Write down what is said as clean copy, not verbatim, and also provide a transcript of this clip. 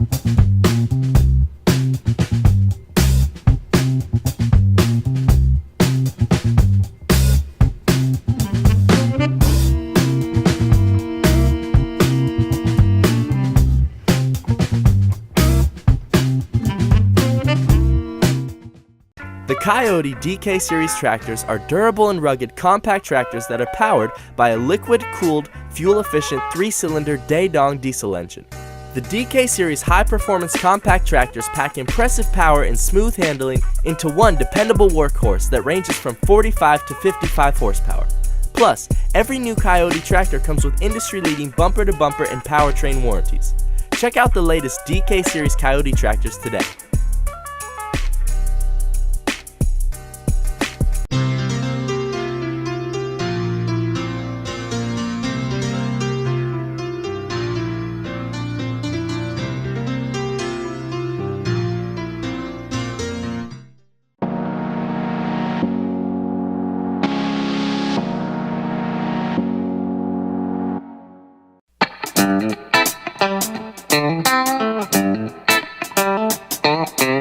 The Kioti DK series tractors are durable and rugged compact tractors that are powered by a liquid-cooled, fuel-efficient 3-cylinder Daedong diesel engine. The DK series high-performance compact tractors pack impressive power and smooth handling into one dependable workhorse that ranges from 45 to 55 horsepower. Plus, every new Kioti tractor comes with industry-leading bumper-to-bumper and powertrain warranties. Check out the latest DK series Kioti tractors today. Thank you.